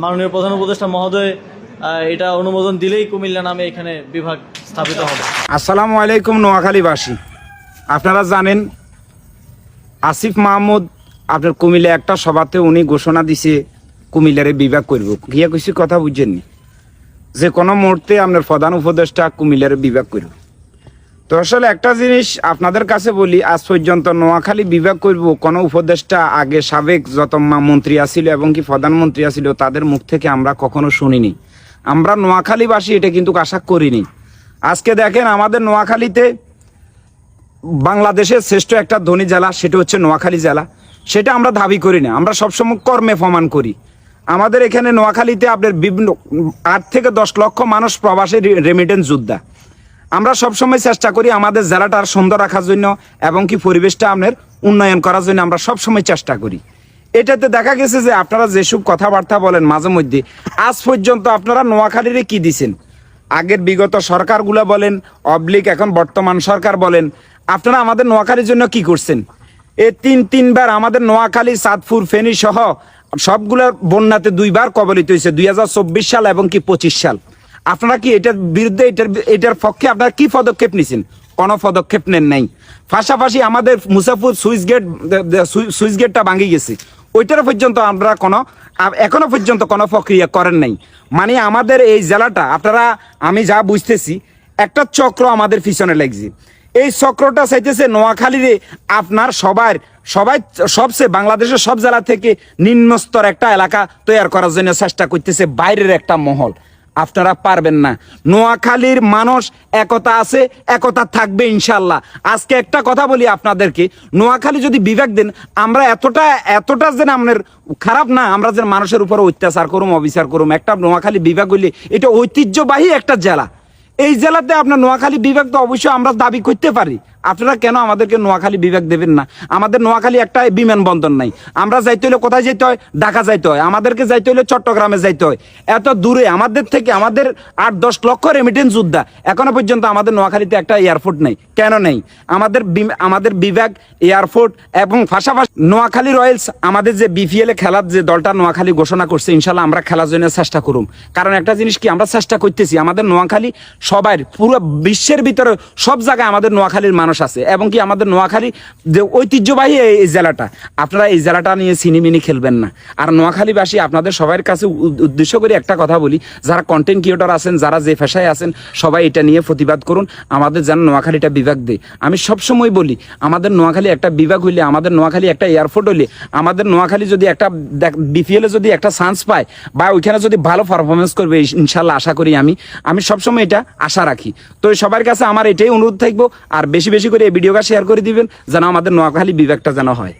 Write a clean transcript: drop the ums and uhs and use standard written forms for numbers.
মাননীয় প্রধান উপদেষ্টা মহোদয় এটা অনুমোদন দিলেই কুমিল্লা নামে এখানে বিভাগ স্থাপিত হবে। আসসালামু আলাইকুম নোয়াখালীবাসী, আপনারা জানেন আসিফ মাহমুদ আপনার কুমিল্লা একটা সভাতে উনি ঘোষণা দিছে কুমিল্লারে বিভাগ করব। গিয়া কিছু কথা বুঝছেননি যে কোনো মুহূর্তে আপনার প্রধান উপদেষ্টা কুমিল্লারে বিভাগ করব। তো আসলে একটা জিনিস আপনাদের কাছে বলি, আজ পর্যন্ত নোয়াখালী বিভাগ করব কোনো উপদেষ্টা আগে সাবেক যত মন্ত্রী আছিল এবং কি প্রধানমন্ত্রী আছিল তাদের মুখ থেকে আমরা কখনো শুনিনি। আমরা নোয়াখালীবাসী এটা কিন্তু আশা করিনি। আজকে দেখেন আমাদের নোয়াখালীতে বাংলাদেশের শ্রেষ্ঠ একটা ধনী জেলা, সেটা হচ্ছে নোয়াখালী জেলা। সেটা আমরা দাবি করি না, আমরা সবসময় কর্মে প্রমাণ করি। আমাদের এখানে নোয়াখালীতে আপনার বিভিন্ন 8 থেকে 10 লক্ষ মানুষ প্রবাসী রেমিটেন্স যোদ্ধা। আমরা সবসময় চেষ্টা করি আমাদের জেলাটা আর সুন্দর রাখার জন্য এবং কি পরিবেশটা আপনার উন্নয়ন করার জন্য আমরা সবসময় চেষ্টা করি। এটাতে দেখা গেছে যে আপনারা যেসব কথাবার্তা বলেন মাঝে মধ্যে, আজ পর্যন্ত আপনারা নোয়াখালীরে কি দিছেন? আগের বিগত সরকারগুলো বলেন অবলিক এখন বর্তমান সরকার বলেন, আপনারা আমাদের নোয়াখালীর জন্য কি করছেন? এই তিনবার আমাদের নোয়াখালী, চাঁদপুর, ফেনী সহ সবগুলোর বন্যাতে 2 বার কবলিত হয়েছে, 2024 সাল এবং কি 25 সাল। আপনারা কি এটার বিরুদ্ধে এটার পক্ষে আপনারা কি পদক্ষেপ নিছেন? কোনো পদক্ষেপ নেন নাই। পাশাপাশি আমাদের মুসাফুর সুইচ গেটটা ভাঙি গেছে, ওইটার পর্যন্ত আমরা এখনো পর্যন্ত কোনো প্রক্রিয়া করেন নাই। মানে আমাদের এই জেলাটা আপনারা, আমি যা বুঝতেছি একটা চক্র আমাদের পিছনে লাগছে। এই চক্রটা চাইতেছে নোয়াখালীরে আপনার সবাই সবচেয়ে বাংলাদেশের সব জেলা থেকে নিম্নস্তর একটা এলাকা তৈরি করার জন্য চেষ্টা করতেছে বাইরের একটা মহল। আপনারা পারবেন না। নোয়াখালীর মানুষ একতা আছে, একতা থাকবে ইনশাল্লাহ। আজকে একটা কথা বলি আপনাদেরকে, নোয়াখালী যদি বিভাগ দেন, আমরা এতটা যেন আপনার খারাপ না, আমরা যেন মানুষের উপর অত্যাচার করুম, অবিচার করুম। একটা নোয়াখালী বিভাগ হইলে এটা ঐতিহ্যবাহী একটা জেলা। এই জেলাতে আপনার নোয়াখালী বিভাগ তো অবশ্যই আমরা দাবি করতে পারি। আপনারা কেন আমাদেরকে নোয়াখালী বিভাগ দেবেন না? আমাদের নোয়াখালী একটা বিমানবন্দর নাই। আমরা যাইতে হলে কোথায় যেতে হয়? ঢাকা যাইতে হয়। আমাদেরকে যাইতে হলে চট্টগ্রামে যাইতে হয়। এত দূরে আমাদের থেকে আমাদের 8-10 লক্ষ রেমিটেন্স যোদ্ধা, এখনো পর্যন্ত আমাদের নোয়াখালীতে একটা এয়ারপোর্ট নেই। কেন নেই? আমাদের বিভাগ, এয়ারপোর্ট এবং পাশাপাশি নোয়াখালী রয়্যালস, আমাদের যে বিপিএল এ খেলার যে দলটা নোয়াখালী ঘোষণা করছে, ইনশাল্লাহ আমরা খেলার জন্য চেষ্টা করুম। কারণ একটা জিনিস কি, আমরা চেষ্টা করতেছি আমাদের নোয়াখালী সবাই পুরো বিশ্বের ভিতরে সব জায়গায় আমাদের নোয়াখালীর মানুষ আছে এবং কি আমাদের নোয়াখালী যে ঐতিহ্যবাহী এই জেলাটা, আপনারা এই জেলাটা নিয়ে সিনেমিনি খেলবেন না। আর নোয়াখালীবাসী আপনাদের সবার কাছে উদ্দেশ্য করে একটা কথা বলি, যারা কন্টেন্ট ক্রিয়েটর আছেন, যারা যে পেশায় আছেন, সবাই এটা নিয়ে প্রতিবাদ করুন, আমাদের যেন নোয়াখালীটা বিভাগ দেয়। আমি সবসময় বলি আমাদের নোয়াখালী একটা বিভাগ হইলে, আমাদের নোয়াখালী একটা এয়ারপোর্ট হইলে, আমাদের নোয়াখালী যদি একটা বিপিএল এ যদি একটা চান্স পায় বা ওইখানে যদি ভালো পারফরমেন্স করবে, ইনশাল্লাহ আশা করি আমি সবসময় এটা আশা রাখি। তো সবার কাছে আমার এটাই অনুরোধ থাকবো, আর বেশি বেশি করে এই ভিডিওটা শেয়ার করে দিবেন যেন আমাদের নোয়াখালী বিভাগটা যেন হয়।